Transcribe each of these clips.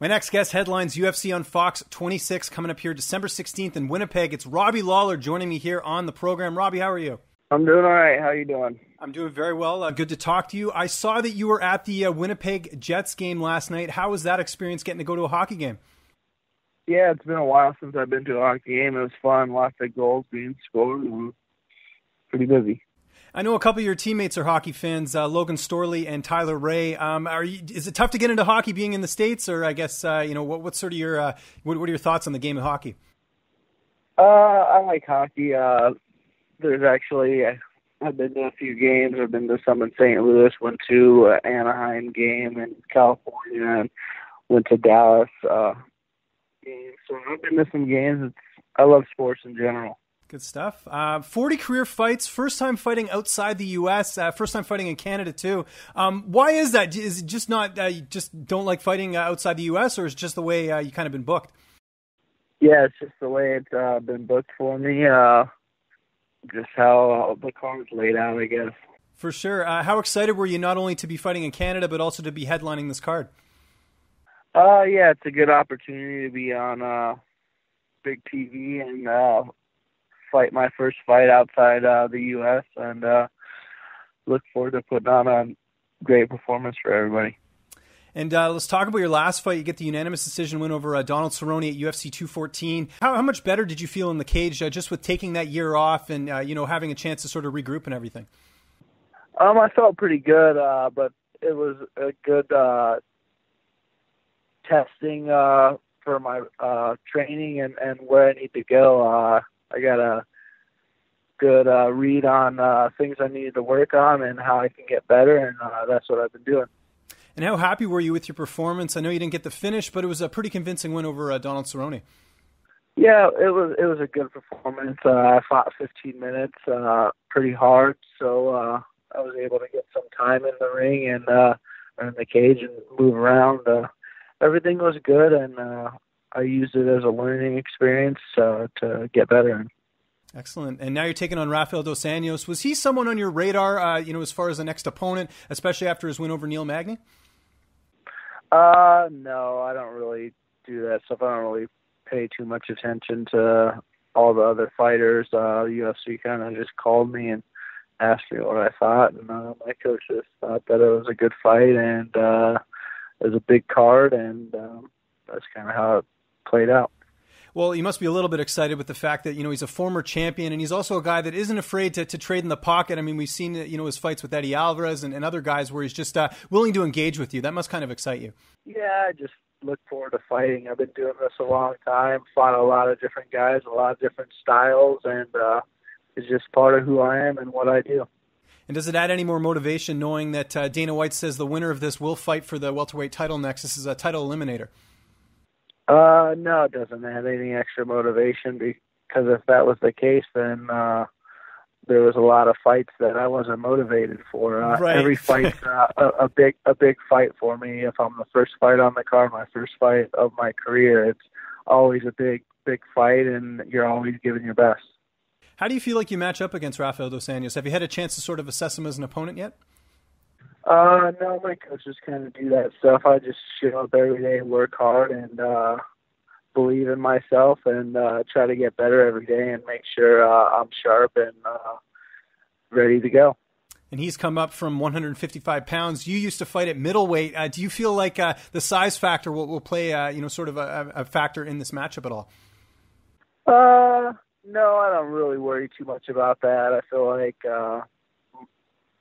My next guest headlines UFC on Fox 26 coming up here December 16th in Winnipeg. It's Robbie Lawler joining me here on the program. Robbie, how are you? I'm doing all right. How are you doing? I'm doing very well. Good to talk to you. I saw that you were at the Winnipeg Jets game last night. How was that experience getting to go to a hockey game? Yeah, it's been a while since I've been to a hockey game. It was fun. Lots of goals being scored. Pretty busy. I know a couple of your teammates are hockey fans, Logan Storley and Tyler Ray. Is it tough to get into hockey being in the States, or I guess what's sort of your what are your thoughts on the game of hockey? I like hockey. There's actually I've been to a few games. I've been to some in St. Louis. Went to an Anaheim game in California, and went to Dallas games. So I've been to some games. I love sports in general. Good stuff. 40 career fights, first time fighting outside the U.S., first time fighting in Canada too. Why is that? Is it just not, you just don't like fighting outside the U.S., or is it just the way you kind of been booked? Yeah, it's just the way it's been booked for me. Just how the card's laid out, I guess. For sure. How excited were you not only to be fighting in Canada, but also to be headlining this card? Yeah, it's a good opportunity to be on big TV and fight my first fight outside the U.S. and look forward to putting on a great performance for everybody. And let's talk about your last fight. You get the unanimous decision win over Donald Cerrone at UFC 214. How much better did you feel in the cage just with taking that year off and having a chance to sort of regroup and everything? I felt pretty good, but it was a good testing for my training and where I need to go. I got a good read on things I needed to work on and how I can get better, and that's what I've been doing. And how happy were you with your performance? I know you didn't get the finish, but it was a pretty convincing win over Donald Cerrone. Yeah, it was a good performance. I fought 15 minutes, pretty hard, so I was able to get some time in the ring and in the cage and move around. Everything was good, and I used it as a learning experience to get better. Excellent. And now you're taking on Rafael Dos Anjos. Was he someone on your radar, as far as the next opponent, especially after his win over Neil Magny? No, I don't really do that stuff. I don't really pay too much attention to all the other fighters. UFC kind of just called me and asked me what I thought, and my coach just thought that it was a good fight, and it was a big card, and that's kind of how it played out. Well, you must be a little bit excited with the fact that, he's a former champion, and he's also a guy that isn't afraid to trade in the pocket. I mean, we've seen, his fights with Eddie Alvarez and other guys where he's just willing to engage with you. That must kind of excite you. Yeah, I just look forward to fighting. I've been doing this a long time, fought a lot of different guys, a lot of different styles, and it's just part of who I am and what I do. And does it add any more motivation knowing that Dana White says the winner of this will fight for the welterweight title next? This is a title eliminator. No, it doesn't add any extra motivation, because if that was the case, then there was a lot of fights that I wasn't motivated for. Right. Every fight's a big fight for me. If I'm the first fight on the card, my first fight of my career, it's always a big fight, and you're always giving your best. How do you feel like you match up against Rafael Dos Anjos? Have you had a chance to sort of assess him as an opponent yet? No, my coaches kind of do that stuff. I just show up every day, work hard, and believe in myself, and try to get better every day and make sure I'm sharp and ready to go. And he's come up from 155 pounds. You used to fight at middleweight. Do you feel like the size factor will play, sort of a factor in this matchup at all? No, I don't really worry too much about that. I feel like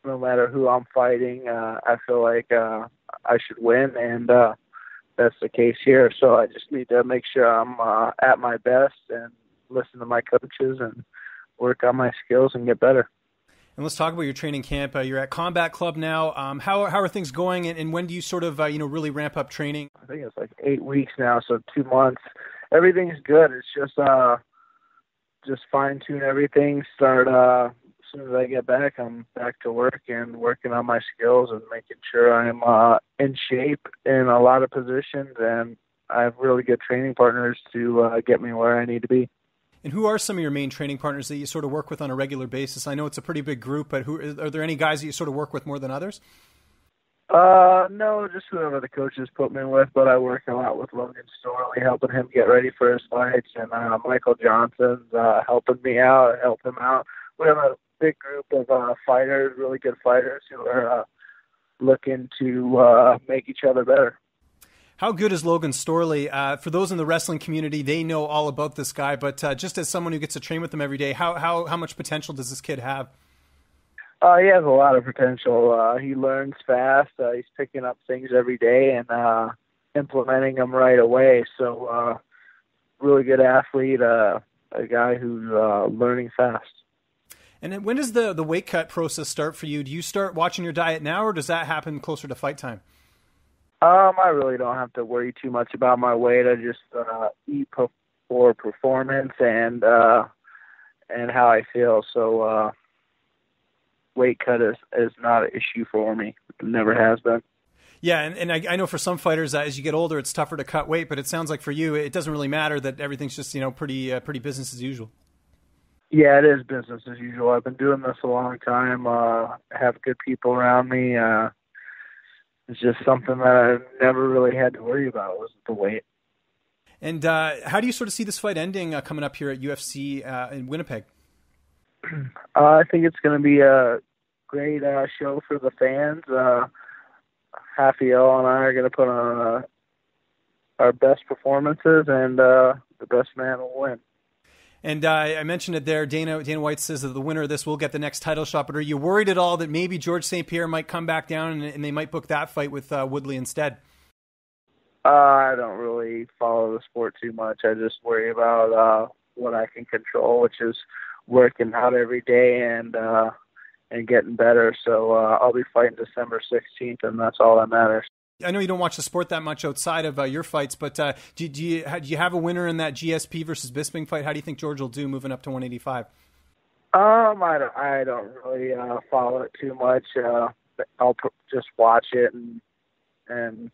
no matter who I'm fighting, I feel like I should win, and that's the case here. So I just need to make sure I'm at my best and listen to my coaches and work on my skills and get better. And let's talk about your training camp. You're at Combat Club now. How are things going, and when do you sort of really ramp up training? I think it's like 8 weeks now, so 2 months. Everything's good. It's just fine-tune everything. Start as soon as I get back, I'm back to work and working on my skills and making sure I'm in shape in a lot of positions, and I have really good training partners to get me where I need to be. And who are some of your main training partners that you sort of work with on a regular basis? I know it's a pretty big group, but are there any guys that you sort of work with more than others? No, just whoever the coaches put me with, but I work a lot with Logan Lee, helping him get ready for his fights, and Michael Johnson's helping me out, help him out. We have a big group of fighters, really good fighters, who are looking to make each other better. How good is Logan Storley? For those in the wrestling community, they know all about this guy, but just as someone who gets to train with him every day, how much potential does this kid have? He has a lot of potential. He learns fast. He's picking up things every day and implementing them right away. So, really good athlete, a guy who's learning fast. And then when does the weight cut process start for you? Do you start watching your diet now, or does that happen closer to fight time? I really don't have to worry too much about my weight. I just eat for performance and how I feel. So weight cut is not an issue for me. It never has been. Yeah, and I know for some fighters, as you get older, it's tougher to cut weight. But it sounds like for you, it doesn't really matter, that everything's just pretty business as usual. Yeah, it is business as usual. I've been doing this a long time. I have good people around me. It's just something that I've never really had to worry about, was the weight. And how do you sort of see this fight ending coming up here at UFC in Winnipeg? I think it's going to be a great show for the fans. Rafael and I are going to put on our best performances, and the best man will win. And I mentioned it there. Dana White says that the winner of this will get the next title shot. But are you worried at all that maybe George St. Pierre might come back down and they might book that fight with Woodley instead? I don't really follow the sport too much. I just worry about what I can control, which is working out every day and getting better. So I'll be fighting December 16th, and that's all that matters. I know you don't watch the sport that much outside of your fights, but do you have a winner in that GSP versus Bisping fight? How do you think George will do moving up to 185? I don't really follow it too much. I'll just watch it and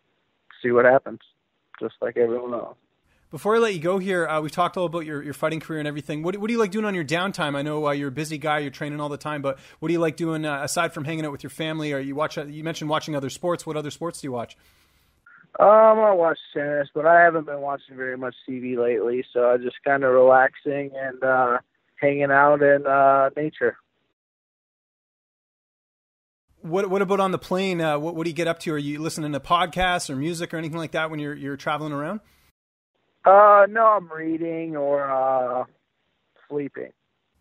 see what happens, just like everyone else. Before I let you go here, we've talked all about your fighting career and everything. What do you like doing on your downtime? I know you're a busy guy, you're training all the time, but what do you like doing aside from hanging out with your family? Or you mentioned watching other sports. What other sports do you watch? I watch tennis, but I haven't been watching very much TV lately, so I'm just kind of relaxing and hanging out in nature. What about on the plane? What do you get up to? Are you listening to podcasts or music or anything like that when you're traveling around? No, I'm reading or sleeping.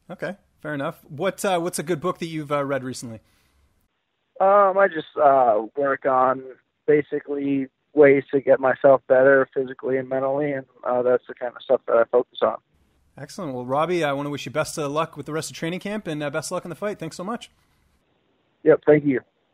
Okay, fair enough. What's a good book that you've read recently? I just work on basically ways to get myself better physically and mentally, and that's the kind of stuff that I focus on. Excellent. Well, Robbie, I want to wish you best of luck with the rest of training camp and best of luck in the fight. Thanks so much. Yep, thank you.